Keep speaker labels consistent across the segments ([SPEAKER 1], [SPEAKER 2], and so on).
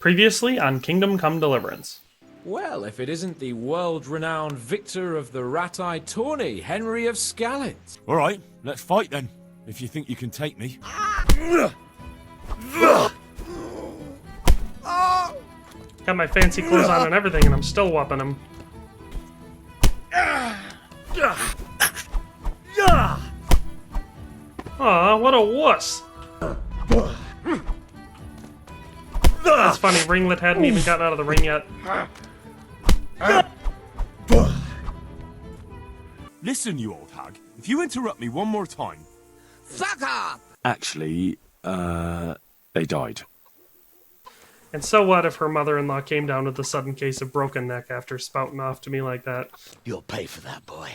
[SPEAKER 1] Previously on Kingdom Come Deliverance.
[SPEAKER 2] Well, if it isn't the world-renowned victor of the Archery Tournament, Henry of Skalitz.
[SPEAKER 3] All right, let's fight then, if you think you can take me.
[SPEAKER 1] Got my fancy clothes on and everything, and I'm still whopping him. Aw, what a wuss. That's funny, Ringlet hadn't even gotten out of the ring yet.
[SPEAKER 3] Listen, you old hag, if you interrupt me one more time...
[SPEAKER 2] Fuck up!
[SPEAKER 3] Actually, they died.
[SPEAKER 1] And so what if her mother-in-law came down with a sudden case of broken neck after spouting off to me like that?
[SPEAKER 4] You'll pay for that, boy.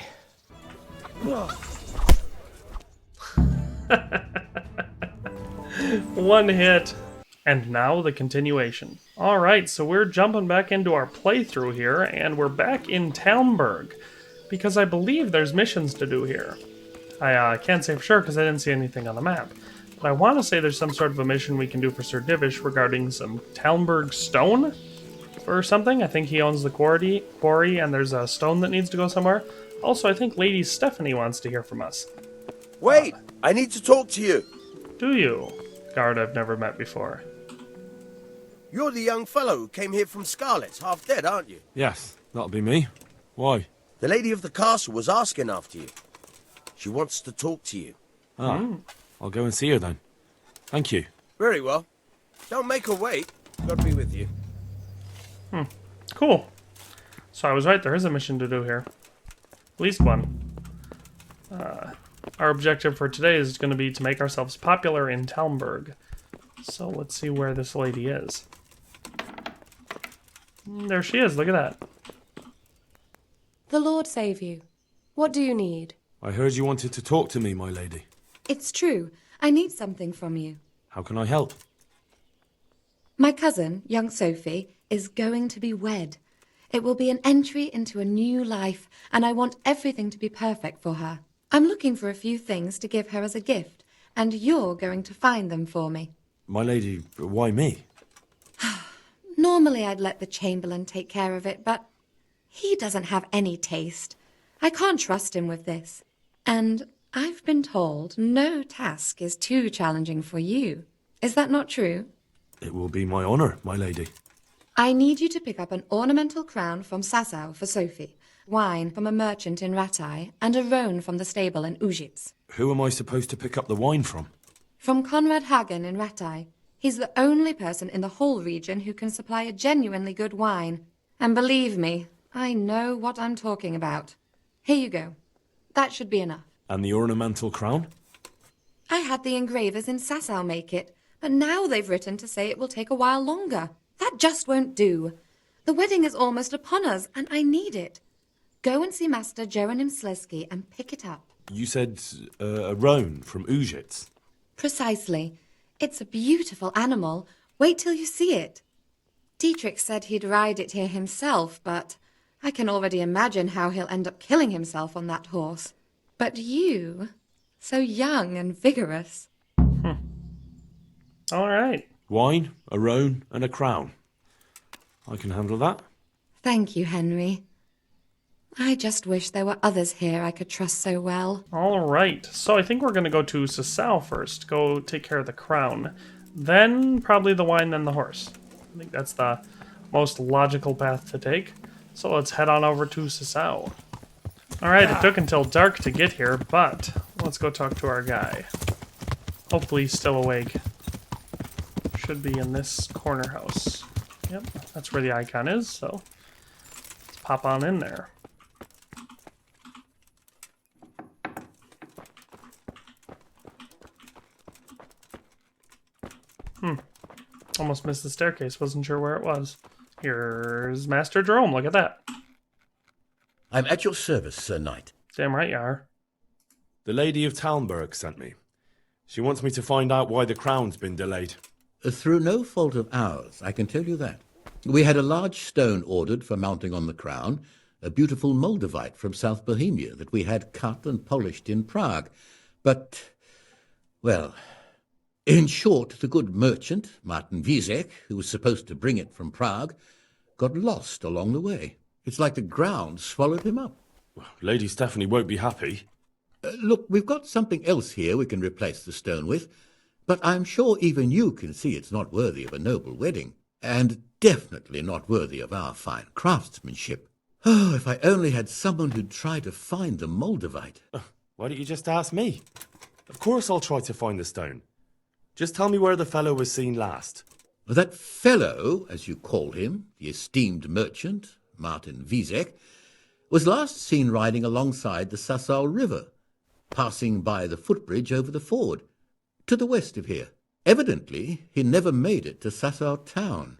[SPEAKER 1] One hit. And now the continuation. Alright, so we're jumping back into our playthrough here, and we're back in Talmberg, because I believe there's missions to do here. I can't say for sure because I didn't see anything on the map. But I want to say there's some sort of a mission we can do for Sir Divish regarding some Talmberg stone or something. I think he owns the quarry, and there's a stone that needs to go somewhere. Also, I think Lady Stephanie wants to hear from us.
[SPEAKER 5] Wait! I need to talk to you.
[SPEAKER 1] Do you? Guard I've never met before.
[SPEAKER 5] You're the young fellow who came here from Skalitz, half dead, aren't you?
[SPEAKER 3] Yes, that'll be me. Why?
[SPEAKER 5] The lady of the castle was asking after you. She wants to talk to you.
[SPEAKER 3] I'll go and see her then. Thank you.
[SPEAKER 5] Very well. Don't make her wait. God be with you.
[SPEAKER 1] Cool. So I was right, there is a mission to do here. At least one. Our objective for today is going to be to make ourselves popular in Talmberg. So let's see where this lady is. There she is, look at that.
[SPEAKER 6] The Lord save you. What do you need?
[SPEAKER 3] I heard you wanted to talk to me, my lady.
[SPEAKER 6] It's true. I need something from you.
[SPEAKER 3] How can I help?
[SPEAKER 6] My cousin, young Sophie, is going to be wed. It will be an entry into a new life, and I want everything to be perfect for her. I'm looking for a few things to give her as a gift, and you're going to find them for me.
[SPEAKER 3] My lady, why me?
[SPEAKER 6] Normally I'd let the Chamberlain take care of it, but he doesn't have any taste. I can't trust him with this. And I've been told no task is too challenging for you. Is that not true?
[SPEAKER 3] It will be my honour, my lady.
[SPEAKER 6] I need you to pick up an ornamental crown from Sasau for Sophie, wine from a merchant in Ratai, and a roan from the stable in Ujitz.
[SPEAKER 3] Who am I supposed to pick up the wine from?
[SPEAKER 6] From Conrad Hagen in Ratai. He's the only person in the whole region who can supply a genuinely good wine. And believe me, I know what I'm talking about. Here you go. That should be enough.
[SPEAKER 3] And the ornamental crown?
[SPEAKER 6] I had the engravers in Sasau make it, but now they've written to say it will take a while longer. That just won't do. The wedding is almost upon us, and I need it. Go and see Master Jeronim Slesky and pick it up.
[SPEAKER 3] You said a roan from Ujitz.
[SPEAKER 6] Precisely. It's a beautiful animal. Wait till you see it. Dietrich said he'd ride it here himself, but I can already imagine how he'll end up killing himself on that horse. But you, so young and vigorous.
[SPEAKER 1] All right.
[SPEAKER 3] Wine, a roan, and a crown. I can handle that.
[SPEAKER 6] Thank you, Henry. I just wish there were others here I could trust so well.
[SPEAKER 1] All right. So I think we're going to go to Sasau first. Go take care of the crown. Then probably the wine, then the horse. I think that's the most logical path to take. So let's head on over to Sasau. All right, it took until dark to get here, but let's go talk to our guy. Hopefully he's still awake. Should be in this corner house. Yep, that's where the icon is, so let's pop on in there. Almost missed the staircase, wasn't sure where it was. Here's Master Jerome, look at that.
[SPEAKER 4] I'm at your service, Sir Knight.
[SPEAKER 1] Damn right you are.
[SPEAKER 3] The Lady of Talmberg sent me. She wants me to find out why the crown's been delayed.
[SPEAKER 4] Through no fault of ours, I can tell you that. We had a large stone ordered for mounting on the crown, a beautiful Moldavite from South Bohemia that we had cut and polished in Prague. But, well, In short, the good merchant, Martin Wieseck, who was supposed to bring it from Prague, got lost along the way. It's like the ground swallowed him up.
[SPEAKER 3] Lady Stephanie won't be happy.
[SPEAKER 4] Look, we've got something else here we can replace the stone with, but I'm sure even you can see it's not worthy of a noble wedding, and definitely not worthy of our fine craftsmanship. Oh, if I only had someone who'd try to find the Moldavite.
[SPEAKER 3] Why don't you just ask me? Of course I'll try to find the stone. Just tell me where the fellow was seen last.
[SPEAKER 4] That fellow, as you call him, the esteemed merchant, Martin Wieseck, was last seen riding alongside the Sasau River, passing by the footbridge over the ford, to the west of here. Evidently, he never made it to Sasau town.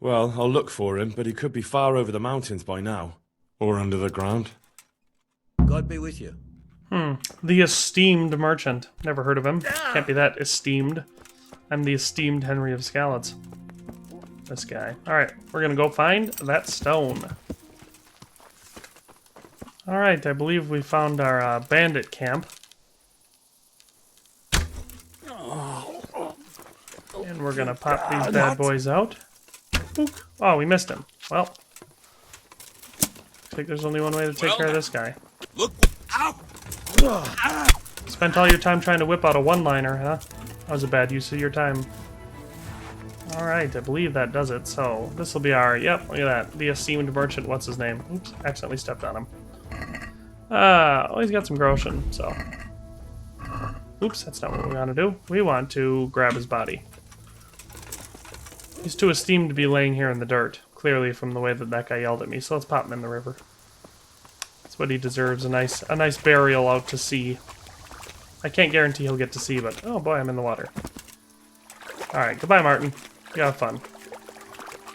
[SPEAKER 3] Well, I'll look for him, but he could be far over the mountains by now. Or under the ground.
[SPEAKER 4] God be with you.
[SPEAKER 1] The esteemed merchant. Never heard of him. Can't be that esteemed. I'm the esteemed Henry of Skalitz. This guy. Alright, we're gonna go find that stone. Alright, I believe we found our bandit camp. And we're gonna pop these bad boys out. Boop. Oh, we missed him. Well. Looks like there's only one way to take care of this guy.
[SPEAKER 5] Look! Ow!
[SPEAKER 1] Spent all your time trying to whip out a one-liner, huh? That was a bad use of your time. Alright, I believe that does it. So, this will be our... Yep, look at that. The esteemed merchant. What's his name? Oops, accidentally stepped on him. Oh, he's got some groschen, so... Oops, that's not what we want to do. We want to grab his body. He's too esteemed to be laying here in the dirt. Clearly from the way that that guy yelled at me. So let's pop him in the river. That's what he deserves. A nice burial out to sea. I can't guarantee he'll get to sea, but... Oh boy, I'm in the water. Alright, goodbye, Martin. You have fun.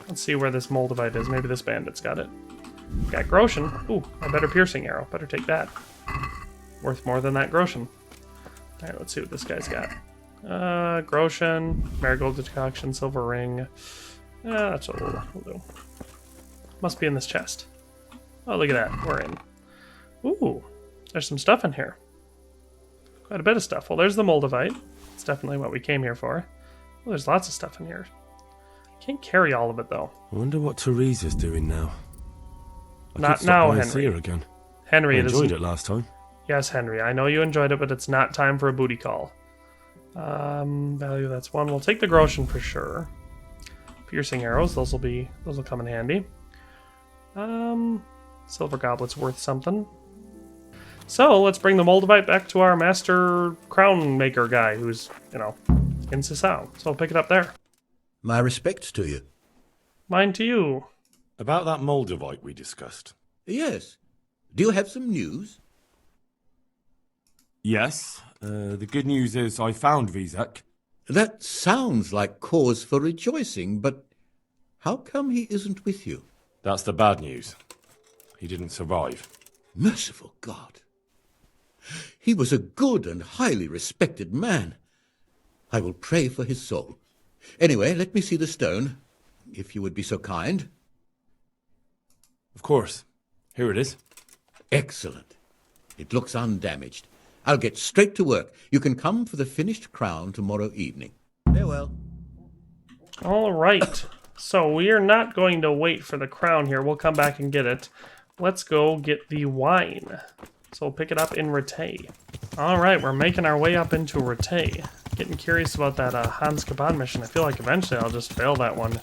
[SPEAKER 1] Let's see where this Moldavite is. Maybe this bandit's got it. Got groschen. Ooh, a better piercing arrow. Better take that. Worth more than that groschen. Alright, let's see what this guy's got. Groschen, marigold decoction, silver ring. That's what we'll do. Must be in this chest. Oh, look at that. We're in. Ooh, there's some stuff in here. Quite a bit of stuff. Well, there's the Moldavite. It's definitely what we came here for. Well, there's lots of stuff in here. Can't carry all of it, though.
[SPEAKER 3] I wonder what Teresa's doing now.
[SPEAKER 1] Not now, Henry.
[SPEAKER 3] See her again.
[SPEAKER 1] Henry,
[SPEAKER 3] I enjoyed it last time.
[SPEAKER 1] Yes, Henry. I know you enjoyed it, but it's not time for a booty call. Value, that's 1. We'll take the groschen for sure. Piercing arrows, those will come in handy. Silver goblet's worth something. So let's bring the Moldavite back to our master crown maker guy, who's in Sasau. So I'll pick it up there.
[SPEAKER 4] My respects to you.
[SPEAKER 1] Mine to you.
[SPEAKER 3] About that Moldavite we discussed.
[SPEAKER 4] Yes. Do you have some news?
[SPEAKER 3] Yes. The good news is I found Wieseck.
[SPEAKER 4] That sounds like cause for rejoicing, but how come he isn't with you?
[SPEAKER 3] That's the bad news. He didn't survive.
[SPEAKER 4] Merciful God. He was a good and highly respected man. I will pray for his soul. Anyway, let me see the stone, if you would be so kind.
[SPEAKER 3] Of course. Here it is.
[SPEAKER 4] Excellent. It looks undamaged. I'll get straight to work. You can come for the finished crown tomorrow evening. Farewell.
[SPEAKER 1] All right. So we are not going to wait for the crown here. We'll come back and get it. Let's go get the wine. So we'll pick it up in Rattay. All right, we're making our way up into Rattay. Getting curious about that Hans Kaban mission. I feel like eventually I'll just fail that one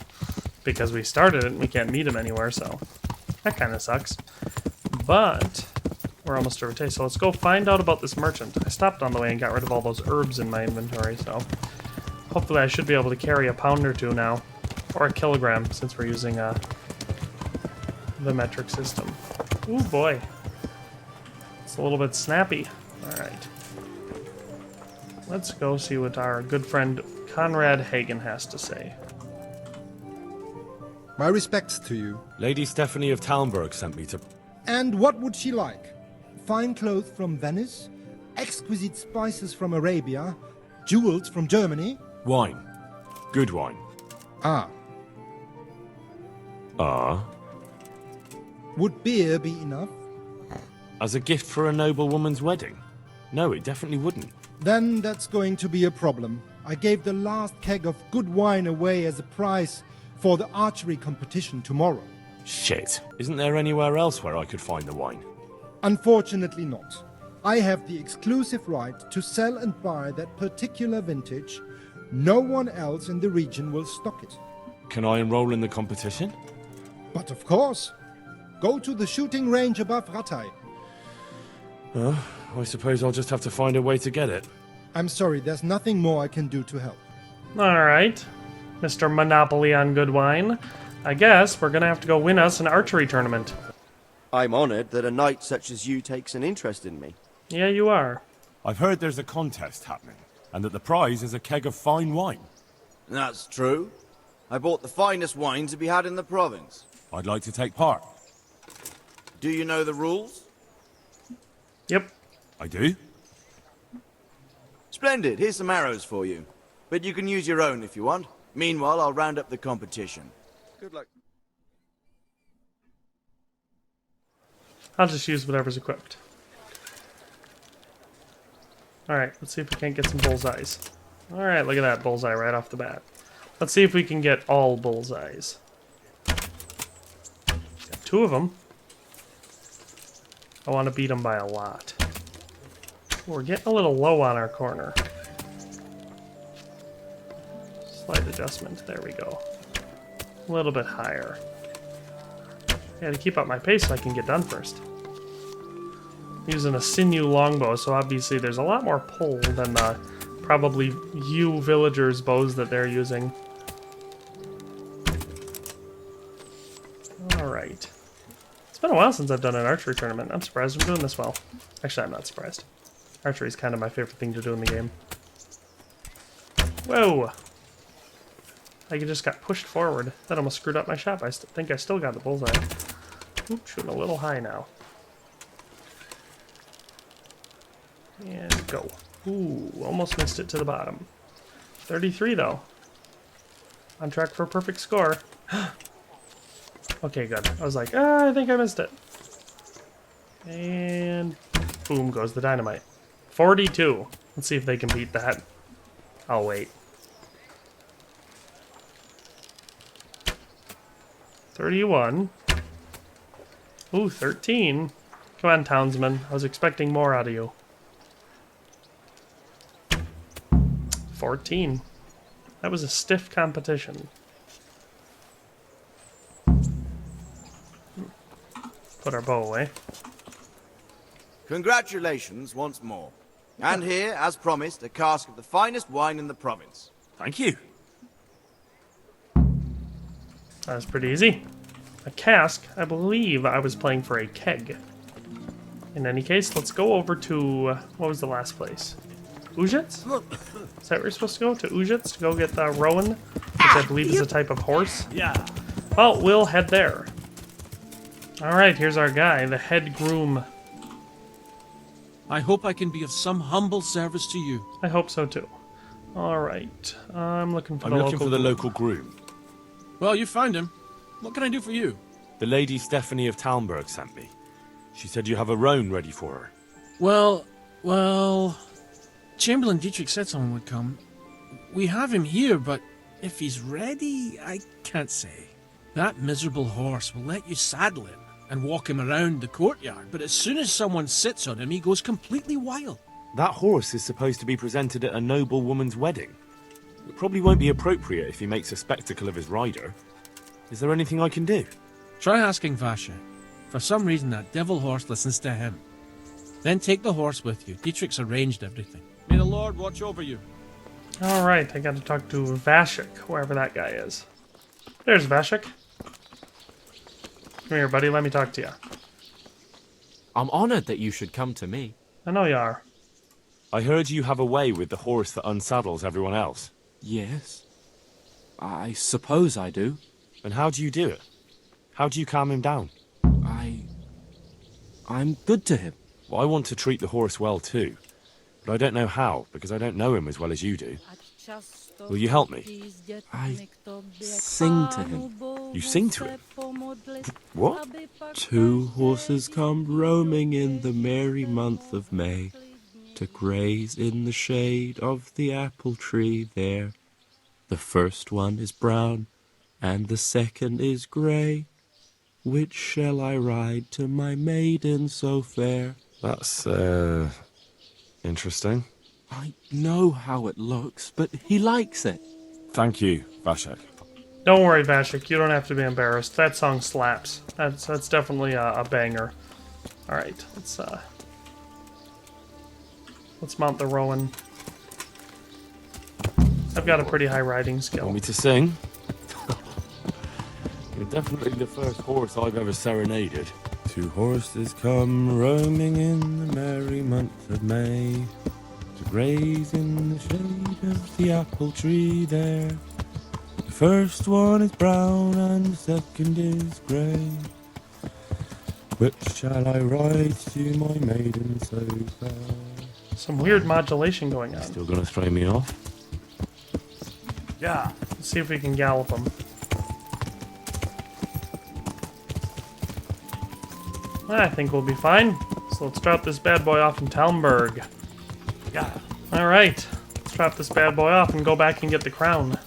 [SPEAKER 1] because we started it and we can't meet him anywhere, so that kind of sucks. But we're almost to Rattay, so let's go find out about this merchant. I stopped on the way and got rid of all those herbs in my inventory, so hopefully I should be able to carry a pound or two now, or a kilogram since we're using the metric system. Ooh boy, it's a little bit snappy. All right. Let's go see what our good friend Conrad Hagen has to say.
[SPEAKER 7] My respects to you.
[SPEAKER 3] Lady Stephanie of Talmberg sent me to...
[SPEAKER 7] And what would she like? Fine clothes from Venice? Exquisite spices from Arabia? Jewels from Germany?
[SPEAKER 3] Wine. Good wine.
[SPEAKER 7] Ah. Would beer be enough?
[SPEAKER 3] As a gift for a noblewoman's wedding? No, it definitely wouldn't.
[SPEAKER 7] Then that's going to be a problem. I gave the last keg of good wine away as a prize for the archery competition tomorrow.
[SPEAKER 3] Shit. Isn't there anywhere else where I could find the wine?
[SPEAKER 7] Unfortunately not. I have the exclusive right to sell and buy that particular vintage. No one else in the region will stock it.
[SPEAKER 3] Can I enroll in the competition?
[SPEAKER 7] But of course. Go to the shooting range above Rattay.
[SPEAKER 3] I suppose I'll just have to find a way to get it.
[SPEAKER 7] I'm sorry, there's nothing more I can do to help.
[SPEAKER 1] Alright, Mr. Monopoly on good wine. I guess we're gonna have to go win us an archery tournament.
[SPEAKER 5] I'm honoured that a knight such as you takes an interest in me.
[SPEAKER 1] Yeah, you are.
[SPEAKER 3] I've heard there's a contest happening, and that the prize is a keg of fine wine.
[SPEAKER 8] That's true. I bought the finest wine to be had in the province.
[SPEAKER 3] I'd like to take part.
[SPEAKER 8] Do you know the rules?
[SPEAKER 1] Yep.
[SPEAKER 3] I do?
[SPEAKER 8] Splendid, here's some arrows for you. But you can use your own if you want. Meanwhile, I'll round up the competition. Good luck.
[SPEAKER 1] I'll just use whatever's equipped. Alright, let's see if we can't get some bullseyes. Alright, look at that bullseye right off the bat. Let's see if we can get all bullseyes. Got 2 of them. I want to beat them by a lot. We're getting a little low on our corner. Slight adjustment. There we go. A little bit higher. Yeah, to keep up my pace so I can get done first. Using a sinew longbow, so obviously there's a lot more pull than the probably you villagers' bows that they're using. Alright. It's been a while since I've done an archery tournament. I'm surprised I'm doing this well. Actually, I'm not surprised. Archery is kind of my favorite thing to do in the game. Whoa! I just got pushed forward. That almost screwed up my shot. I think I still got the bullseye. Oop, shooting a little high now. And go. Ooh, almost missed it to the bottom. 33 though. On track for a perfect score. Okay, good. I was like, I think I missed it. And boom goes the dynamite. 42. Let's see if they can beat that. I'll wait. 31. Ooh, 13. Come on, townsman. I was expecting more out of you. 14. That was a stiff competition. Put our bow away.
[SPEAKER 8] Congratulations once more. And here, as promised, a cask of the finest wine in the province.
[SPEAKER 3] Thank you.
[SPEAKER 1] That was pretty easy. A cask. I believe I was playing for a keg. In any case, let's go over to... what was the last place? Uzhitz? Is that where we're supposed to go? To Uzhitz to go get the Rowan? Which I believe is a type of horse?
[SPEAKER 3] Yeah.
[SPEAKER 1] Well, we'll head there. Alright, here's our guy, the head groom.
[SPEAKER 9] I hope I can be of some humble service to you.
[SPEAKER 1] I hope so too. Alright, I'm looking for
[SPEAKER 3] I'm
[SPEAKER 1] the
[SPEAKER 3] looking
[SPEAKER 1] local
[SPEAKER 3] for the
[SPEAKER 1] groom.
[SPEAKER 3] local groom.
[SPEAKER 9] Well, you found him. What can I do for you?
[SPEAKER 3] The lady Stephanie of Talmberg sent me. She said you have a roan ready for her.
[SPEAKER 9] Well... Chamberlain Dietrich said someone would come. We have him here, but if he's ready, I can't say. That miserable horse will let you saddle him and walk him around the courtyard, but as soon as someone sits on him, he goes completely wild.
[SPEAKER 3] That horse is supposed to be presented at a noble woman's wedding. It probably won't be appropriate if he makes a spectacle of his rider. Is there anything I can do?
[SPEAKER 9] Try asking Vasha. For some reason, that devil horse listens to him. Then take the horse with you. Dietrich's arranged everything. May the Lord watch over you.
[SPEAKER 1] Alright, I gotta talk to Vashik, whoever that guy is. There's Vashik. Come here, buddy, let me talk to you.
[SPEAKER 10] I'm honored that you should come to me.
[SPEAKER 1] I know you are.
[SPEAKER 3] I heard you have a way with the horse that unsaddles everyone else.
[SPEAKER 10] Yes. I suppose I do.
[SPEAKER 3] And how do you do it? How do you calm him down?
[SPEAKER 10] I'm good to him.
[SPEAKER 3] Well, I want to treat the horse well too. But I don't know how, because I don't know him as well as you do. Will you help me?
[SPEAKER 10] I sing to him.
[SPEAKER 3] You sing to him? What?
[SPEAKER 10] 2 horses come roaming in the merry month of May.
[SPEAKER 3] to graze in the shade of the apple tree there. The first one is brown, and the second is grey. Which shall I ride to my maiden so fair? That's, interesting.
[SPEAKER 10] I know how it looks, but he likes it.
[SPEAKER 3] Thank you, Vashek.
[SPEAKER 1] Don't worry, Vashik. You don't have to be embarrassed. That song slaps. That's definitely a banger. All right, let's mount the Rowan. I've got a pretty high riding skill.
[SPEAKER 3] Want me to sing? You're definitely the first horse I've ever serenaded. Two horses come roaming in the merry month of May, to graze in the shade of the apple tree there. The first one is brown and the second is grey. Which shall I ride to my maiden so fair?
[SPEAKER 1] Some weird modulation going on.
[SPEAKER 3] Still gonna throw me off?
[SPEAKER 1] Yeah. Let's see if we can gallop him. I think we'll be fine. So let's drop this bad boy off in Talmberg. Yeah. Alright. Let's drop this bad boy off and go back and get the crown.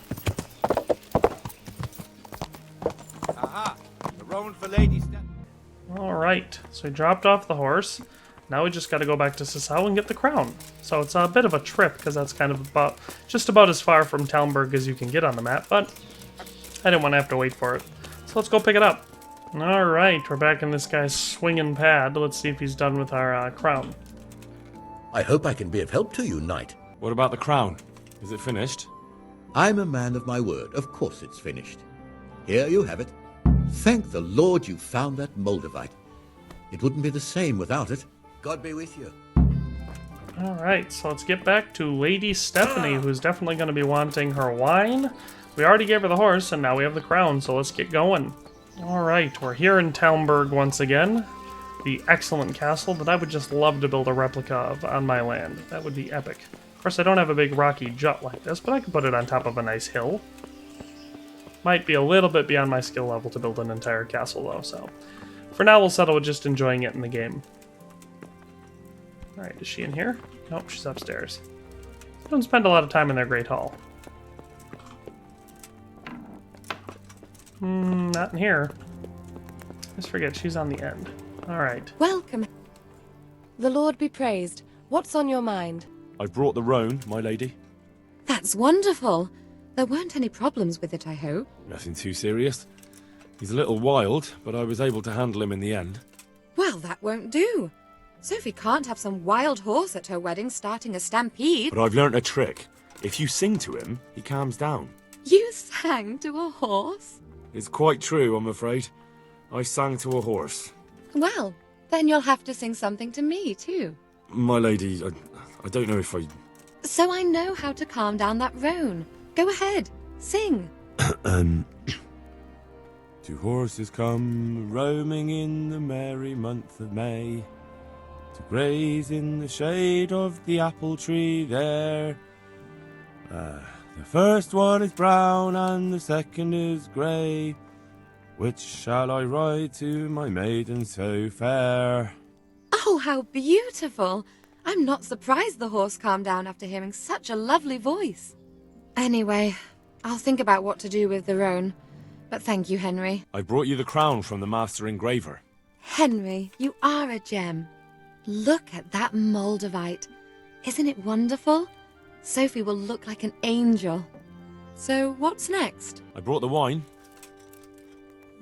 [SPEAKER 8] Aha! The Rowan for Lady Step.
[SPEAKER 1] Alright. So we dropped off the horse. Now we just gotta go back to Sasau and get the crown. So it's a bit of a trip, because that's kind of just about as far from Talmberg as you can get on the map, but I didn't want to have to wait for it. So let's go pick it up. Alright, we're back in this guy's swinging pad. Let's see if he's done with our crown.
[SPEAKER 4] I hope I can be of help to you, knight.
[SPEAKER 3] What about the crown? Is it finished?
[SPEAKER 4] I'm a man of my word. Of course it's finished. Here you have it. Thank the Lord you found that Moldavite. It wouldn't be the same without it. God be with you.
[SPEAKER 1] Alright, so let's get back to Lady Stephanie, who's definitely going to be wanting her wine. We already gave her the horse, and now we have the crown, so let's get going. Alright, we're here in Talmberg once again. The excellent castle that I would just love to build a replica of on my land. That would be epic. Of course, I don't have a big rocky jut like this, but I could put it on top of a nice hill. Might be a little bit beyond my skill level to build an entire castle, though, so... For now, we'll settle with just enjoying it in the game. Alright, is she in here? Nope, she's upstairs. Don't spend a lot of time in their Great Hall. Not in here. Just forget, she's on the end. Alright.
[SPEAKER 11] Welcome. The Lord be praised. What's on your mind?
[SPEAKER 3] I brought the roan, my lady.
[SPEAKER 6] That's wonderful. There weren't any problems with it, I hope.
[SPEAKER 3] Nothing too serious. He's a little wild, but I was able to handle him in the end.
[SPEAKER 6] Well, that won't do. Sophie can't have some wild horse at her wedding starting a stampede.
[SPEAKER 3] But I've learnt a trick. If you sing to him, he calms down.
[SPEAKER 6] You sang to a horse?
[SPEAKER 3] It's quite true, I'm afraid. I sang to a horse.
[SPEAKER 6] Well, then you'll have to sing something to me, too.
[SPEAKER 3] My lady, I don't know if I...
[SPEAKER 6] So I know how to calm down that roan. Go ahead, sing.
[SPEAKER 3] Two horses come roaming in the merry month of May, to graze in the shade of the apple tree there. The first one is brown and the second is grey. Which shall I ride to my maiden so fair?
[SPEAKER 6] Oh, how beautiful! I'm not surprised the horse calmed down after hearing such a lovely voice. Anyway, I'll think about what to do with the roan. But thank you, Henry.
[SPEAKER 3] I brought you the crown from the master engraver.
[SPEAKER 6] Henry, you are a gem. Look at that Moldavite. Isn't it wonderful? Sophie will look like an angel. So, what's next?
[SPEAKER 3] I brought the wine.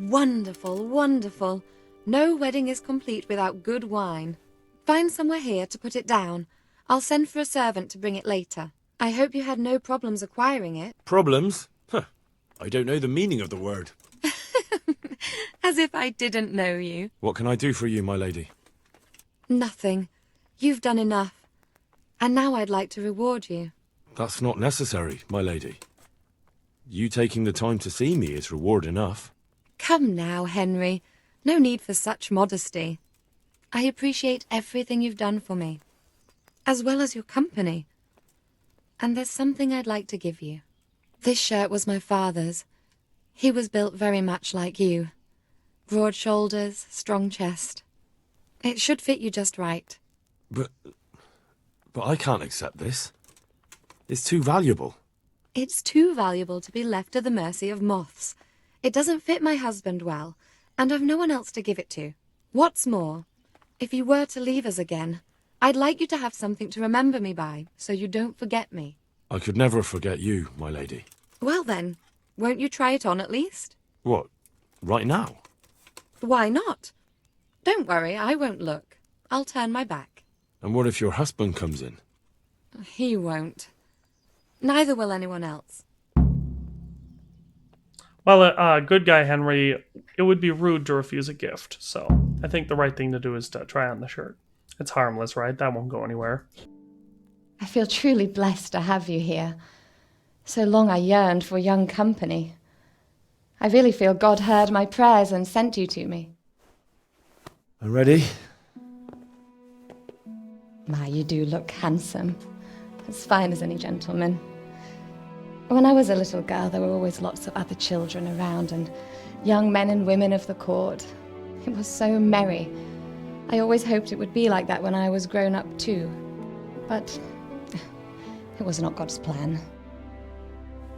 [SPEAKER 6] Wonderful, wonderful. No wedding is complete without good wine. Find somewhere here to put it down. I'll send for a servant to bring it later. I hope you had no problems acquiring it.
[SPEAKER 3] Problems? Huh. I don't know the meaning of the word.
[SPEAKER 6] As if I didn't know you.
[SPEAKER 3] What can I do for you, my lady?
[SPEAKER 6] Nothing. You've done enough. And now I'd like to reward you.
[SPEAKER 3] That's not necessary, my lady. You taking the time to see me is reward enough.
[SPEAKER 6] Come now, Henry. No need for such modesty. I appreciate everything you've done for me, as well as your company. And there's something I'd like to give you. This shirt was my father's. He was built very much like you. Broad shoulders, strong chest. It should fit you just right.
[SPEAKER 3] But But I can't accept this. It's too valuable.
[SPEAKER 6] It's too valuable to be left to the mercy of moths. It doesn't fit my husband well, and I've no one else to give it to. What's more, if you were to leave us again, I'd like you to have something to remember me by, so you don't forget me.
[SPEAKER 3] I could never forget you, my lady.
[SPEAKER 6] Well then, won't you try it on at least?
[SPEAKER 3] What, right now?
[SPEAKER 6] Why not? Don't worry, I won't look. I'll turn my back.
[SPEAKER 3] And what if your husband comes in?
[SPEAKER 6] He won't. Neither will anyone else.
[SPEAKER 1] Well, good guy Henry, it would be rude to refuse a gift, so I think the right thing to do is to try on the shirt. It's harmless, right? That won't go anywhere.
[SPEAKER 11] I feel truly blessed to have you here. So long I yearned for young company. I really feel God heard my prayers and sent you to me.
[SPEAKER 3] Are ready?
[SPEAKER 11] My, you do look handsome. As fine as any gentleman. When I was a little girl, there were always lots of other children around and young men and women of the court. It was so merry. I always hoped it would be like that when I was grown up too. But it was not God's plan.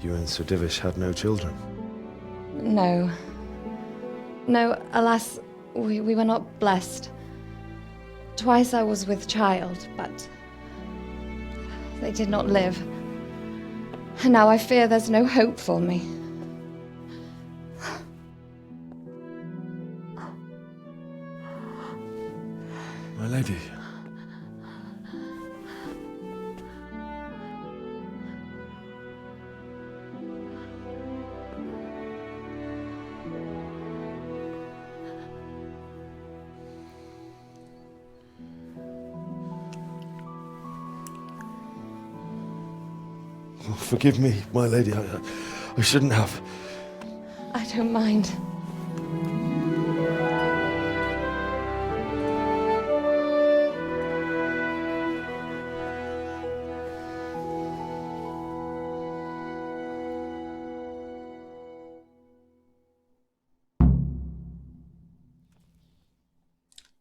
[SPEAKER 12] You and Sir Divish had no children?
[SPEAKER 11] No. No, alas, we were not blessed. Twice I was with child, but they did not live. And now I fear there's no hope for me.
[SPEAKER 3] My lady.
[SPEAKER 12] Forgive me, my lady. I shouldn't have.
[SPEAKER 11] I don't mind.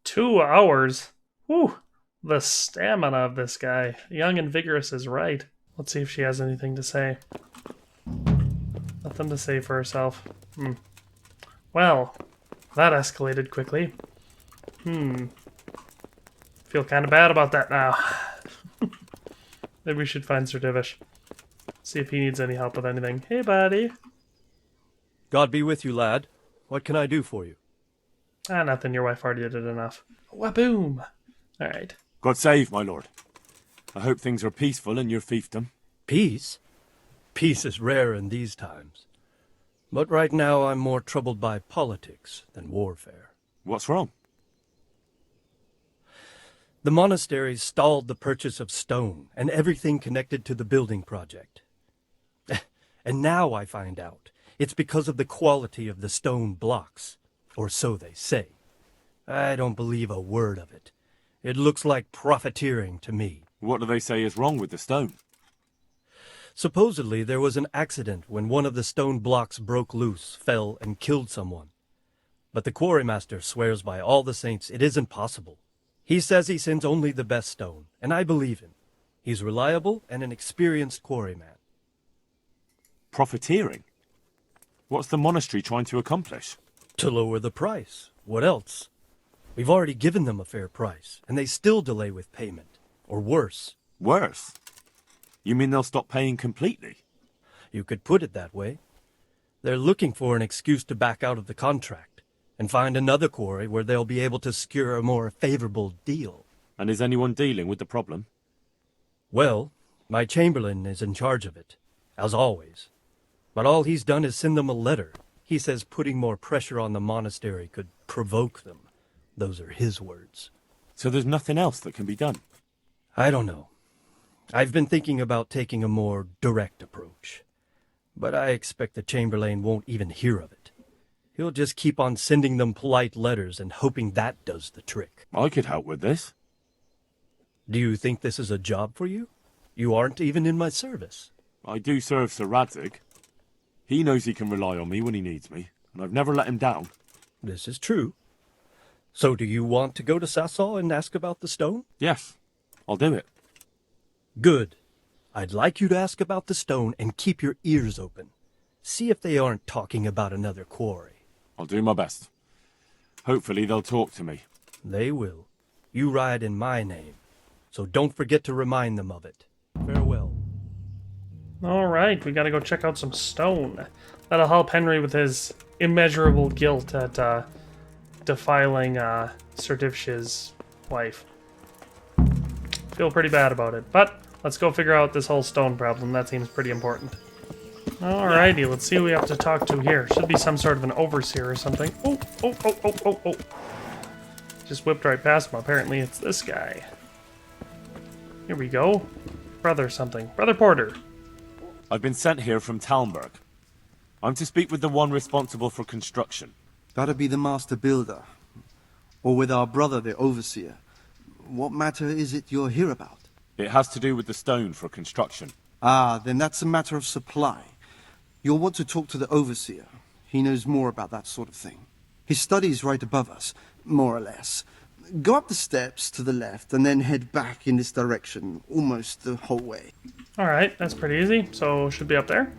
[SPEAKER 1] Two hours? Whew. The stamina of this guy. Young and vigorous is right. Let's see if she has anything to say. Nothing to say for herself. Well, that escalated quickly. Feel kind of bad about that now. Maybe we should find Sir Divish. See if he needs any help with anything. Hey, buddy.
[SPEAKER 13] God be with you, lad. What can I do for you?
[SPEAKER 1] Nothing. Your wife already did it enough. Waboom! Alright.
[SPEAKER 3] God save, my lord. I hope things are peaceful in your fiefdom.
[SPEAKER 13] Peace? Peace is rare in these times. But right now I'm more troubled by politics than warfare.
[SPEAKER 3] What's wrong?
[SPEAKER 13] The monastery stalled the purchase of stone and everything connected to the building project. And now I find out it's because of the quality of the stone blocks, or so they say. I don't believe a word of it. It looks like profiteering to me.
[SPEAKER 3] What do they say is wrong with the stone?
[SPEAKER 13] Supposedly there was an accident when one of the stone blocks broke loose, fell, and killed someone. But the quarrymaster swears by all the saints it isn't possible. He says he sends only the best stone, and I believe him. He's reliable and an experienced quarryman.
[SPEAKER 3] Profiteering? What's the monastery trying to accomplish?
[SPEAKER 13] To lower the price. What else? We've already given them a fair price, and they still delay with payment. Or worse.
[SPEAKER 3] Worse? You mean they'll stop paying completely?
[SPEAKER 13] You could put it that way. They're looking for an excuse to back out of the contract, and find another quarry where they'll be able to secure a more favorable deal.
[SPEAKER 3] And is anyone dealing with the problem?
[SPEAKER 13] Well, my chamberlain is in charge of it, as always. But all he's done is send them a letter. He says putting more pressure on the monastery could provoke them. Those are his words.
[SPEAKER 3] So there's nothing else that can be done?
[SPEAKER 13] I don't know. I've been thinking about taking a more direct approach. But I expect the Chamberlain won't even hear of it. He'll just keep on sending them polite letters and hoping that does the trick.
[SPEAKER 3] I could help with this.
[SPEAKER 13] Do you think this is a job for you? You aren't even in my service.
[SPEAKER 3] I do serve Sir Radzig. He knows he can rely on me when he needs me, and I've never let him down.
[SPEAKER 13] This is true. So do you want to go to Sasau and ask about the stone?
[SPEAKER 3] Yes, I'll do it.
[SPEAKER 13] Good. I'd like you to ask about the stone and keep your ears open. See if they aren't talking about another quarry.
[SPEAKER 3] I'll do my best. Hopefully they'll talk to me.
[SPEAKER 13] They will. You ride in my name, so don't forget to remind them of it. Farewell.
[SPEAKER 1] Alright, we gotta go check out some stone. That'll help Henry with his immeasurable guilt at defiling Sir Divish's wife. Feel pretty bad about it, but let's go figure out this whole stone problem. That seems pretty important. Alrighty, let's see who we have to talk to here. Should be some sort of an overseer or something. Oh. Just whipped right past him. Apparently it's this guy. Here we go. Brother something. Brother Porter.
[SPEAKER 3] I've been sent here from Talmberg. I'm to speak with the one responsible for construction.
[SPEAKER 14] That'd be the master builder. Or with our brother, the overseer. What matter is it you're here about?
[SPEAKER 3] It has to do with the stone for construction.
[SPEAKER 14] Ah, then that's a matter of supply. You'll want to talk to the overseer. He knows more about that sort of thing. His study's right above us, more or less. Go up the steps to the left and then head back in this direction, almost the whole way.
[SPEAKER 1] Alright, that's pretty easy. So, should be up there.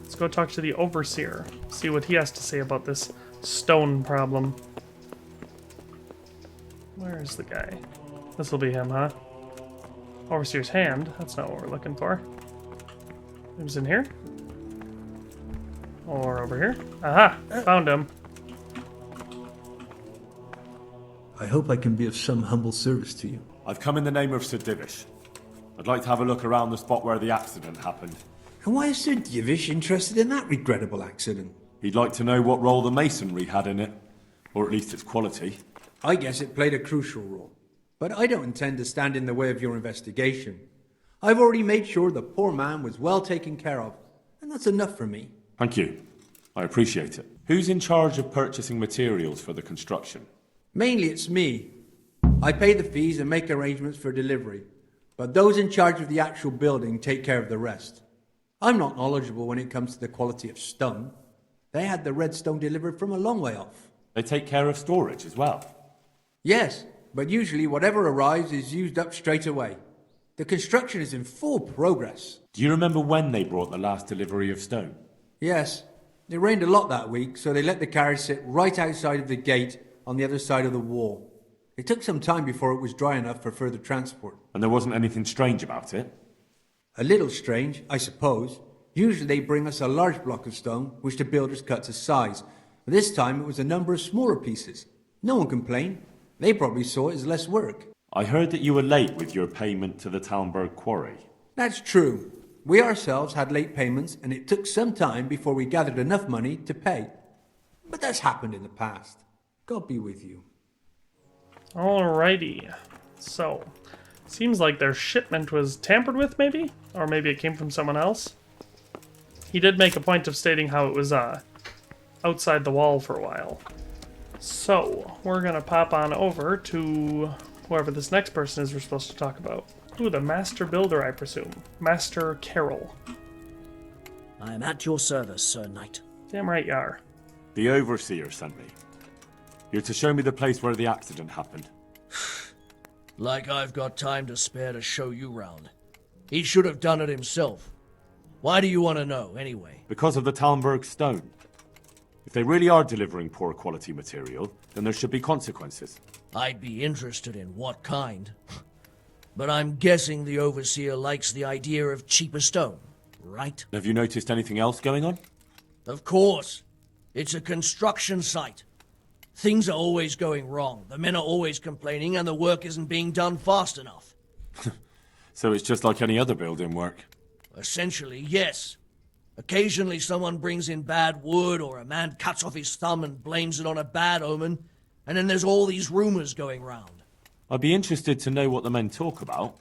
[SPEAKER 1] Let's go talk to the overseer. See what he has to say about this stone problem. Where's the guy? This will be him, huh? Overseer's hand. That's not what we're looking for. It was in here? Or over here? Aha! Found him.
[SPEAKER 15] I hope I can be of some humble service to you.
[SPEAKER 3] I've come in the name of Sir Divish. I'd like to have a look around the spot where the accident happened.
[SPEAKER 15] And why is Sir Divish interested in that regrettable accident?
[SPEAKER 3] He'd like to know what role the masonry had in it. Or at least its quality.
[SPEAKER 15] I guess it played a crucial role. But I don't intend to stand in the way of your investigation. I've already made sure the poor man was well taken care of. And that's enough for me.
[SPEAKER 3] Thank you. I appreciate it. Who's in charge of purchasing materials for the construction?
[SPEAKER 15] Mainly it's me. I pay the fees and make arrangements for delivery. But those in charge of the actual building take care of the rest. I'm not knowledgeable when it comes to the quality of stone. They had the red stone delivered from a long way off.
[SPEAKER 3] They take care of storage as well?
[SPEAKER 15] Yes, but usually whatever arrives is used up straight away. The construction is in full progress.
[SPEAKER 3] Do you remember when they brought the last delivery of stone?
[SPEAKER 15] Yes. It rained a lot that week, so they let the carriage sit right outside of the gate on the other side of the wall. It took some time before it was dry enough for further transport.
[SPEAKER 3] And there wasn't anything strange about it?
[SPEAKER 15] A little strange, I suppose. Usually they bring us a large block of stone, which the builders cut to size. But this time it was a number of smaller pieces. No one complained. They probably saw it as less work.
[SPEAKER 3] I heard that you were late with your payment to the Talmberg quarry.
[SPEAKER 15] That's true. We ourselves had late payments, and it took some time before we gathered enough money to pay. But that's happened in the past. God be with you.
[SPEAKER 1] Alrighty. So, seems like their shipment was tampered with, maybe? Or maybe it came from someone else? He did make a point of stating how it was outside the wall for a while. So, we're gonna pop on over to whoever this next person is we're supposed to talk about. Ooh, the Master Builder, I presume. Master Carroll.
[SPEAKER 16] I am at your service, Sir Knight.
[SPEAKER 1] Damn right you are.
[SPEAKER 3] The Overseer sent me. You're to show me the place where the accident happened.
[SPEAKER 16] Like I've got time to spare to show you round. He should have done it himself. Why do you want to know, anyway?
[SPEAKER 3] Because of the Talmberg stone. If they really are delivering poor quality material, then there should be consequences.
[SPEAKER 16] I'd be interested in what kind. But I'm guessing the Overseer likes the idea of cheaper stone, right?
[SPEAKER 3] Have you noticed anything else going on?
[SPEAKER 16] Of course. It's a construction site. Things are always going wrong. The men are always complaining and the work isn't being done fast enough.
[SPEAKER 3] So it's just like any other building work?
[SPEAKER 16] Essentially, yes. Occasionally someone brings in bad wood or a man cuts off his thumb and blames it on a bad omen, and then there's all these rumors going round.
[SPEAKER 3] I'd be interested to know what the men talk about.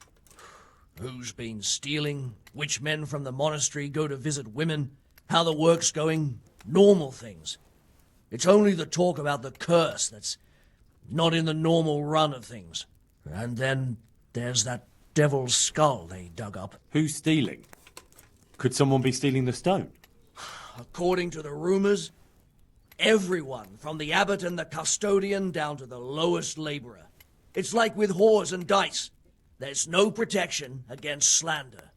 [SPEAKER 16] Who's been stealing, which men from the monastery go to visit women, how the work's going, normal things. It's only the talk about the curse that's not in the normal run of things. And then there's that devil's skull they dug up.
[SPEAKER 3] Who's stealing? Could someone be stealing the stone?
[SPEAKER 16] According to the rumors, everyone, from the abbot and the custodian down to the lowest laborer. It's like with whores and dice. There's no protection against slander.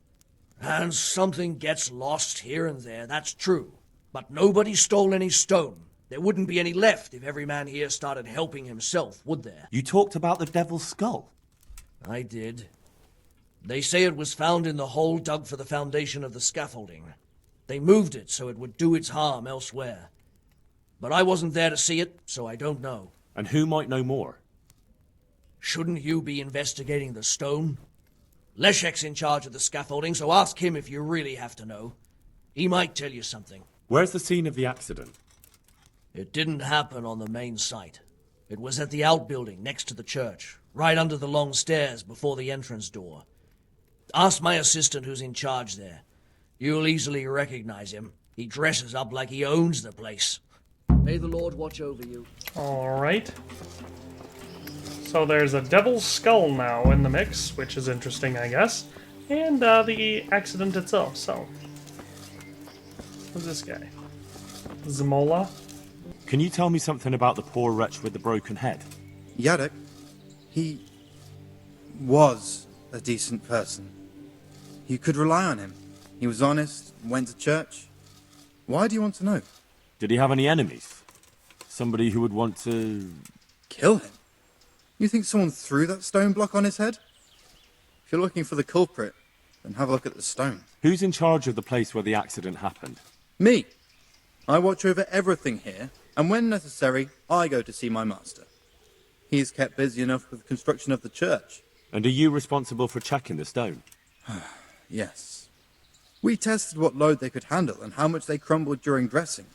[SPEAKER 16] And something gets lost here and there, that's true. But nobody stole any stone. There wouldn't be any left if every man here started helping himself, would there?
[SPEAKER 10] You talked about the Devil's Skull.
[SPEAKER 16] I did. They say it was found in the hole dug for the foundation of the scaffolding. They moved it so it would do its harm elsewhere. But I wasn't there to see it, so I don't know.
[SPEAKER 10] And who might know more?
[SPEAKER 16] Shouldn't you be investigating the stone? Leszek's in charge of the scaffolding, so ask him if you really have to know. He might tell you something.
[SPEAKER 10] Where's the scene of the accident?
[SPEAKER 16] It didn't happen on the main site. It was at the outbuilding next to the church, right under the long stairs before the entrance door. Ask my assistant who's in charge there. You'll easily recognize him. He dresses up like he owns the place. May the Lord watch over you.
[SPEAKER 1] Alright. So there's a devil's skull now in the mix, which is interesting, I guess. And the accident itself, so. Who's this guy? Zamola?
[SPEAKER 3] Can you tell me something about the poor wretch with the broken head?
[SPEAKER 17] Yadok, he was a decent person. You could rely on him. He was honest, went to church. Why do you want to know?
[SPEAKER 3] Did he have any enemies? Somebody who would want to...
[SPEAKER 17] Kill him? You think someone threw that stone block on his head? If you're looking for the culprit, then have a look at the stone.
[SPEAKER 3] Who's in charge of the place where the accident happened?
[SPEAKER 17] Me. I watch over everything here, and when necessary, I go to see my master. He's kept busy enough with the construction of the church.
[SPEAKER 3] And are you responsible for checking the stone?
[SPEAKER 17] Yes. We tested what load they could handle and how much they crumbled during dressing.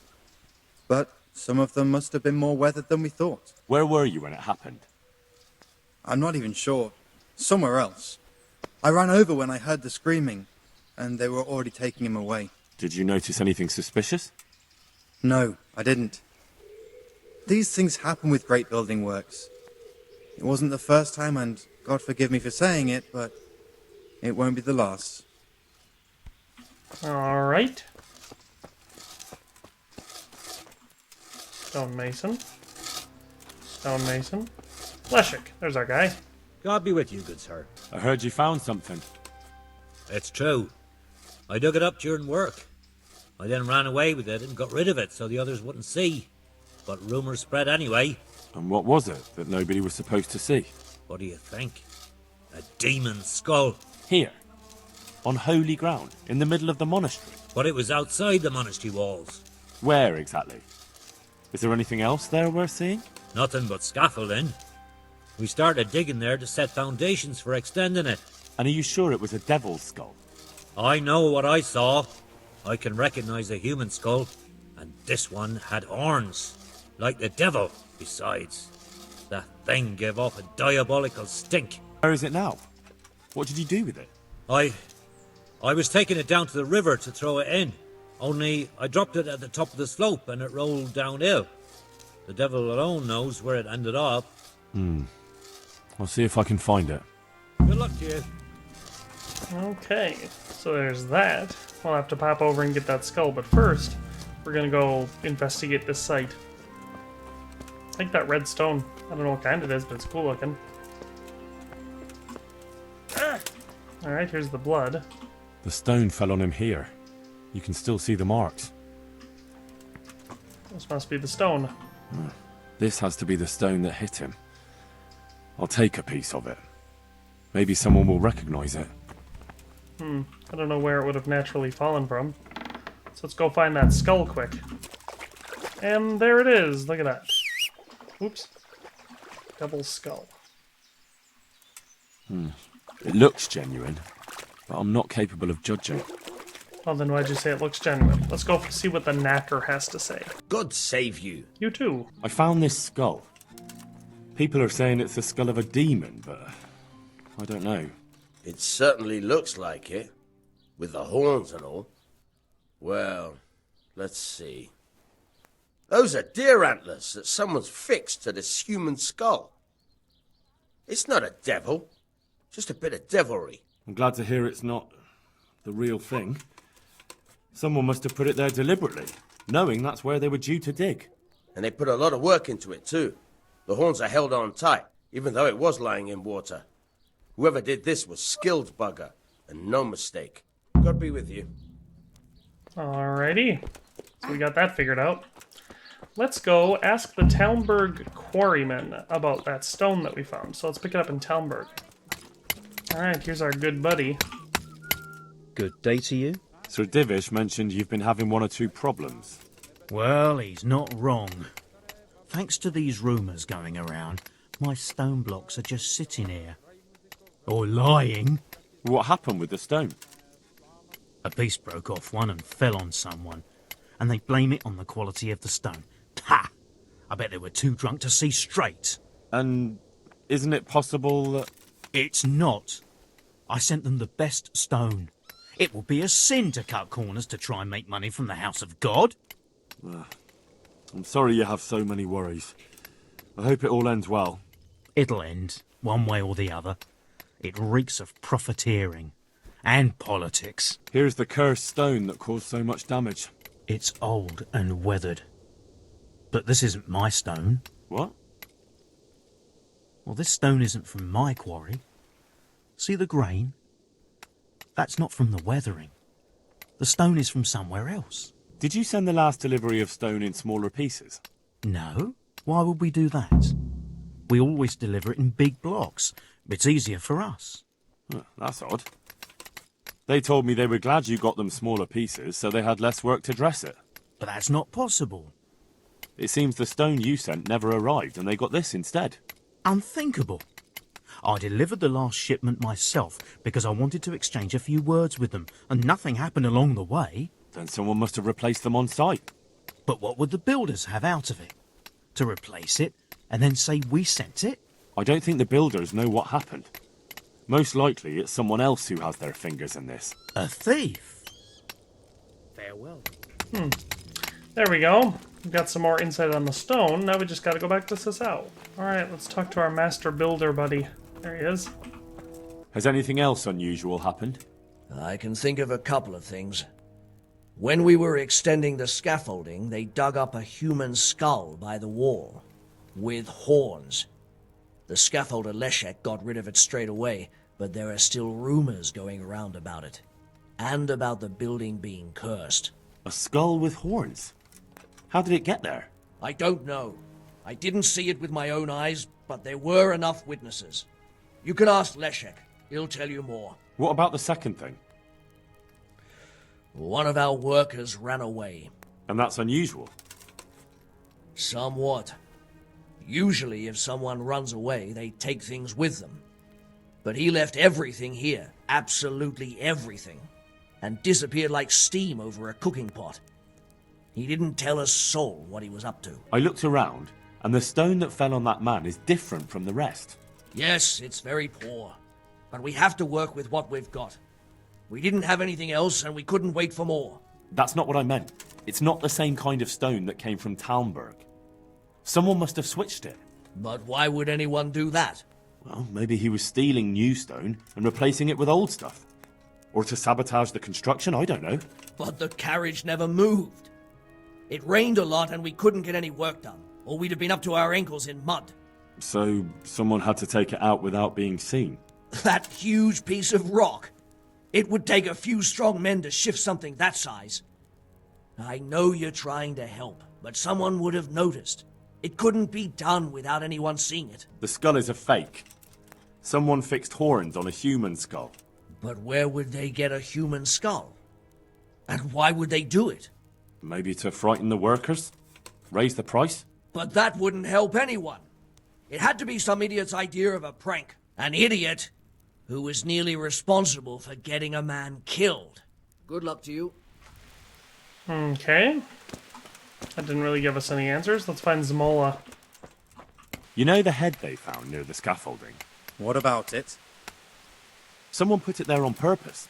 [SPEAKER 17] But some of them must have been more weathered than we thought.
[SPEAKER 3] Where were you when it happened?
[SPEAKER 17] I'm not even sure. Somewhere else. I ran over when I heard the screaming, and they were already taking him away.
[SPEAKER 3] Did you notice anything suspicious?
[SPEAKER 17] No, I didn't. These things happen with great building works. It wasn't the first time, and God forgive me for saying it, but it won't be the last.
[SPEAKER 1] Alright. Stonemason. Stonemason. Leszek, there's our guy.
[SPEAKER 18] God be with you, good sir.
[SPEAKER 3] I heard you found something.
[SPEAKER 18] It's true. I dug it up during work. I then ran away with it and got rid of it so the others wouldn't see. But rumours spread anyway.
[SPEAKER 3] And what was it that nobody was supposed to see?
[SPEAKER 18] What do you think? A demon skull.
[SPEAKER 3] Here? On holy ground? In the middle of the monastery?
[SPEAKER 18] But it was outside the monastery walls.
[SPEAKER 3] Where exactly? Is there anything else there worth seeing?
[SPEAKER 18] Nothing but scaffolding. We started digging there to set foundations for extending it.
[SPEAKER 3] And are you sure it was a devil's skull?
[SPEAKER 18] I know what I saw. I can recognize a human skull. And this one had horns. Like the devil, besides. That thing gave off a diabolical stink.
[SPEAKER 3] Where is it now? What did you do with it?
[SPEAKER 18] I was taking it down to the river to throw it in. Only I dropped it at the top of the slope and it rolled downhill. The devil alone knows where it ended up.
[SPEAKER 3] I'll see if I can find it.
[SPEAKER 18] Good luck to you.
[SPEAKER 1] Okay, so there's that. We'll have to pop over and get that skull, but first, we're gonna go investigate this site. I like that red stone. I don't know what kind it is, but it's cool looking. Alright, here's the blood.
[SPEAKER 3] The stone fell on him here. You can still see the marks.
[SPEAKER 1] This must be the stone.
[SPEAKER 3] This has to be the stone that hit him. I'll take a piece of it. Maybe someone will recognize it.
[SPEAKER 1] I don't know where it would have naturally fallen from. So let's go find that skull quick. And there it is. Look at that. Oops. Double skull.
[SPEAKER 3] It looks genuine, but I'm not capable of judging.
[SPEAKER 1] Well, then why'd you say it looks genuine? Let's go see what the knacker has to say.
[SPEAKER 5] God save you.
[SPEAKER 1] You too.
[SPEAKER 3] I found this skull. People are saying it's the skull of a demon, but I don't know.
[SPEAKER 5] It certainly looks like it, with the horns and all. Well, let's see. Those are deer antlers that someone's fixed to this human skull. It's not a devil, just a bit of devilry.
[SPEAKER 3] I'm glad to hear it's not the real thing. Someone must have put it there deliberately, knowing that's where they were due to dig.
[SPEAKER 5] And they put a lot of work into it too. The horns are held on tight, even though it was lying in water. Whoever did this was skilled bugger, and no mistake. God be with you.
[SPEAKER 1] Alrighty. So we got that figured out. Let's go ask the Talmberg quarryman about that stone that we found. So let's pick it up in Talmberg. Alright, here's our good buddy.
[SPEAKER 19] Good day to you.
[SPEAKER 3] Sir Divish mentioned you've been having one or two problems.
[SPEAKER 19] Well, he's not wrong. Thanks to these rumours going around, my stone blocks are just sitting here. Or lying.
[SPEAKER 3] What happened with the stone?
[SPEAKER 19] A piece broke off one and fell on someone, and they blame it on the quality of the stone. Ha! I bet they were too drunk to see straight.
[SPEAKER 3] And isn't it possible that...
[SPEAKER 19] It's not. I sent them the best stone. It will be a sin to cut corners to try and make money from the house of God.
[SPEAKER 3] I'm sorry you have so many worries. I hope it all ends well.
[SPEAKER 19] It'll end, one way or the other. It reeks of profiteering. And politics.
[SPEAKER 3] Here's the cursed stone that caused so much damage.
[SPEAKER 19] It's old and weathered. But this isn't my stone.
[SPEAKER 3] What?
[SPEAKER 19] Well, this stone isn't from my quarry. See the grain? That's not from the weathering. The stone is from somewhere else.
[SPEAKER 3] Did you send the last delivery of stone in smaller pieces?
[SPEAKER 19] No. Why would we do that? We always deliver it in big blocks. It's easier for us.
[SPEAKER 3] That's odd. They told me they were glad you got them smaller pieces, so they had less work to dress it.
[SPEAKER 19] But that's not possible.
[SPEAKER 3] It seems the stone you sent never arrived, and they got this instead.
[SPEAKER 19] Unthinkable. I delivered the last shipment myself because I wanted to exchange a few words with them, and nothing happened along the way.
[SPEAKER 3] Then someone must have replaced them on site.
[SPEAKER 19] But what would the builders have out of it? To replace it, and then say we sent it?
[SPEAKER 3] I don't think the builders know what happened. Most likely it's someone else who has their fingers in this.
[SPEAKER 19] A thief? Farewell.
[SPEAKER 1] There we go. We've got some more insight on the stone. Now we just gotta go back to Sasau. Alright, let's talk to our master builder buddy. There he is.
[SPEAKER 3] Has anything else unusual happened?
[SPEAKER 16] I can think of a couple of things. When we were extending the scaffolding, they dug up a human skull by the wall, with horns. The scaffolder Leszek got rid of it straight away, but there are still rumors going around about it. And about the building being cursed.
[SPEAKER 3] A skull with horns? How did it get there?
[SPEAKER 16] I don't know. I didn't see it with my own eyes, but there were enough witnesses. You can ask Leszek. He'll tell you more.
[SPEAKER 3] What about the second thing?
[SPEAKER 16] One of our workers ran away.
[SPEAKER 3] And that's unusual?
[SPEAKER 16] Somewhat. Usually, if someone runs away, they take things with them. But he left everything here, absolutely everything, and disappeared like steam over a cooking pot. He didn't tell a soul what he was up to.
[SPEAKER 3] I looked around, and the stone that fell on that man is different from the rest.
[SPEAKER 16] Yes, it's very poor. But we have to work with what we've got. We didn't have anything else, and we couldn't wait for more.
[SPEAKER 3] That's not what I meant. It's not the same kind of stone that came from Talmberg. Someone must have switched it.
[SPEAKER 16] But why would anyone do that?
[SPEAKER 3] Well, maybe he was stealing new stone and replacing it with old stuff. Or to sabotage the construction, I don't know.
[SPEAKER 16] But the carriage never moved. It rained a lot and we couldn't get any work done, or we'd have been up to our ankles in mud.
[SPEAKER 3] So someone had to take it out without being seen.
[SPEAKER 16] That huge piece of rock. It would take a few strong men to shift something that size. I know you're trying to help, but someone would have noticed. It couldn't be done without anyone seeing it.
[SPEAKER 3] The skull is a fake. Someone fixed horns on a human skull.
[SPEAKER 16] But where would they get a human skull? And why would they do it?
[SPEAKER 3] Maybe to frighten the workers? Raise the price?
[SPEAKER 16] But that wouldn't help anyone. It had to be some idiot's idea of a prank. An idiot who was nearly responsible for getting a man killed. Good luck to you.
[SPEAKER 1] Okay. That didn't really give us any answers. Let's find Zmola.
[SPEAKER 3] You know the head they found near the scaffolding?
[SPEAKER 17] What about it?
[SPEAKER 3] Someone put it there on purpose.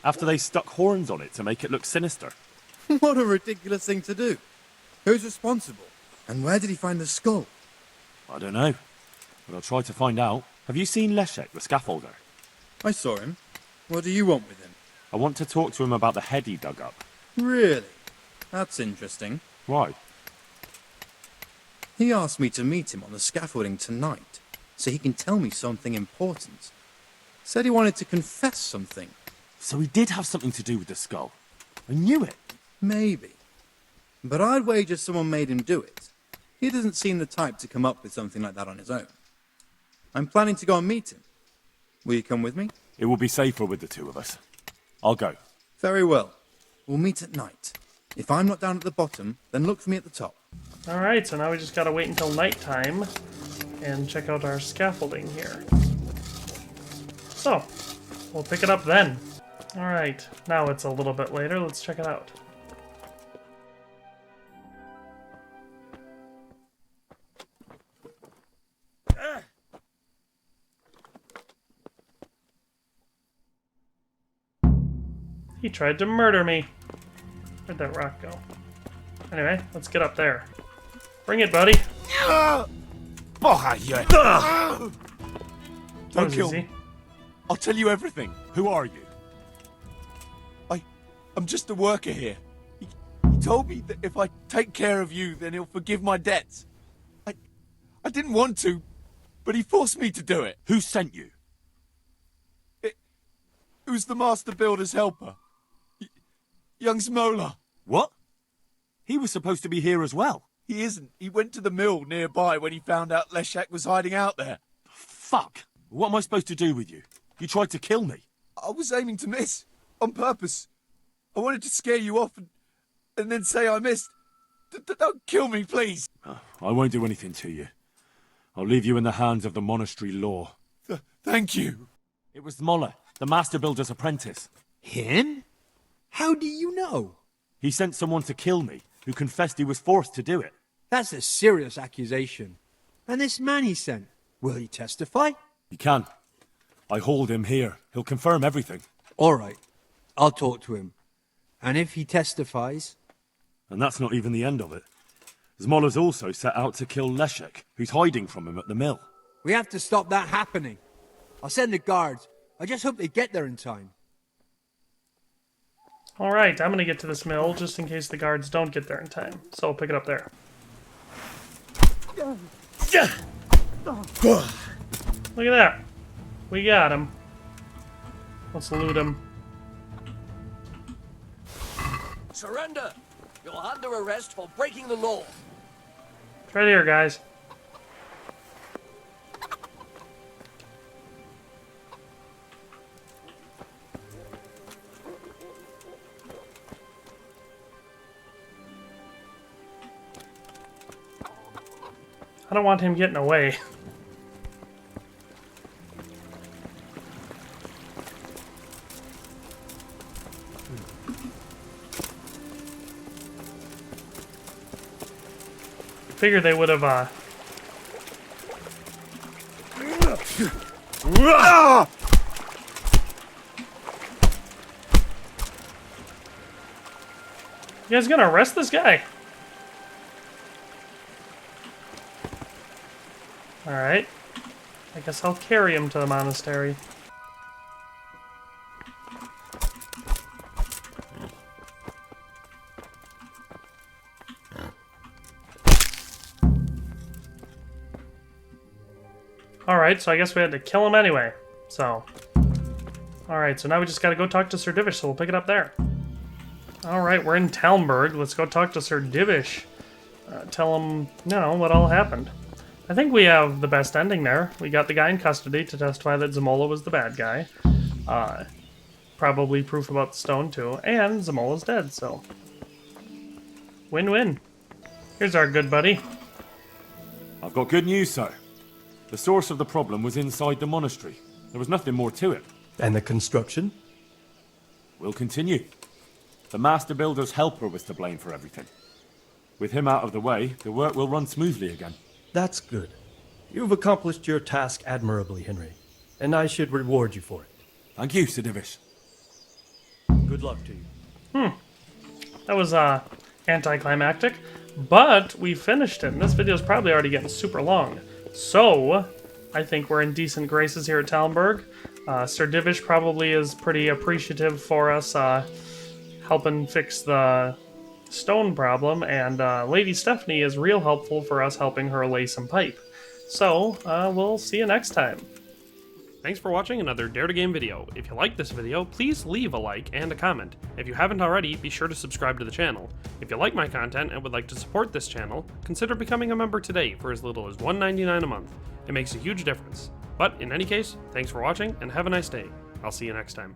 [SPEAKER 3] After they stuck horns on it to make it look sinister.
[SPEAKER 17] What a ridiculous thing to do. Who's responsible? And where did he find the skull?
[SPEAKER 3] I don't know. But I'll try to find out. Have you seen Leszek, the scaffolder?
[SPEAKER 17] I saw him. What do you want with him?
[SPEAKER 3] I want to talk to him about the head he dug up.
[SPEAKER 17] Really? That's interesting.
[SPEAKER 3] Why?
[SPEAKER 17] He asked me to meet him on the scaffolding tonight, so he can tell me something important. Said he wanted to confess something.
[SPEAKER 3] So he did have something to do with the skull. I knew it.
[SPEAKER 17] Maybe. But I'd wager someone made him do it. He doesn't seem the type to come up with something like that on his own. I'm planning to go and meet him. Will you come with me?
[SPEAKER 3] It will be safer with the two of us. I'll go.
[SPEAKER 17] Very well. We'll meet at night. If I'm not down at the bottom, then look for me at the top.
[SPEAKER 1] Alright, so now we just gotta wait until nighttime and check out our scaffolding here. So, we'll pick it up then. Alright, now it's a little bit later. Let's check it out. He tried to murder me. Where'd that rock go? Anyway, let's get up there. Bring it, buddy.
[SPEAKER 3] Don't kill
[SPEAKER 1] easy.
[SPEAKER 3] me. I'll tell you everything. Who are you?
[SPEAKER 20] I'm just a worker here. He told me that if I take care of you, then he'll forgive my debts. I didn't want to, but he forced me to do it.
[SPEAKER 3] Who sent you?
[SPEAKER 20] It was the master builder's helper. Young Smola.
[SPEAKER 3] What? He was supposed to be here as well.
[SPEAKER 20] He isn't. He went to the mill nearby when he found out Leszek was hiding out there.
[SPEAKER 3] Fuck! What am I supposed to do with you? You tried to kill me.
[SPEAKER 20] I was aiming to miss. On purpose. I wanted to scare you off and then say I missed. Don't kill me, please.
[SPEAKER 3] I won't do anything to you. I'll leave you in the hands of the monastery law.
[SPEAKER 20] Thank you.
[SPEAKER 3] It was Moller, the master builder's apprentice.
[SPEAKER 15] Him? How do you know?
[SPEAKER 3] He sent someone to kill me, who confessed he was forced to do it.
[SPEAKER 15] That's a serious accusation. And this man he sent, will he testify?
[SPEAKER 3] He can. I hold him here. He'll confirm everything.
[SPEAKER 15] All right. I'll talk to him. And if he testifies...
[SPEAKER 3] And that's not even the end of it. Zmola's also set out to kill Leszek, who's hiding from him at the mill.
[SPEAKER 15] We have to stop that happening. I'll send the guards. I just hope they get there in time.
[SPEAKER 1] Alright, I'm gonna get to this mill just in case the guards don't get there in time. So I'll pick it up there. Look at that. We got him. Let's loot him.
[SPEAKER 16] Surrender! You're under arrest for breaking the law.
[SPEAKER 1] It's right here, guys. I don't want him getting away. Figured they would have, You guys gonna arrest this guy? Alright. I guess I'll carry him to the monastery. Alright, so I guess we had to kill him anyway. So. Alright, so now we just gotta go talk to Sir Divish, so we'll pick it up there. Alright, we're in Talmberg. Let's go talk to Sir Divish. Tell him, you know, what all happened. I think we have the best ending there. We got the guy in custody to testify that Zamola was the bad guy. Probably proof about the stone, too. And Zamola's dead, so. Win-win. Here's our good buddy.
[SPEAKER 3] I've got good news, sir. The source of the problem was inside the monastery. There was nothing more to it.
[SPEAKER 13] And the construction?
[SPEAKER 3] We'll continue. The master builder's helper was to blame for everything. With him out of the way, the work will run smoothly again.
[SPEAKER 13] That's good. You've accomplished your task admirably, Henry. And I should reward you for it.
[SPEAKER 3] Thank you, Sir Divish.
[SPEAKER 13] Good luck to you.
[SPEAKER 1] That was, anticlimactic. But we finished it, and this video's probably already getting super long. So, I think we're in decent graces here at Talmberg. Sir Divish probably is pretty appreciative for us helping fix the stone problem, and Lady Stephanie is real helpful for us helping her lay some pipe. So, we'll see you next time. Thanks for watching another Dare to Game video. If you liked this video, please leave a like and a comment. If you haven't already, be sure to subscribe to the channel. If you like my content and would like to support this channel, consider becoming a member today for as little as $1.99 a month. It makes a huge difference. But in any case, thanks for watching and have a nice day. I'll see you next time.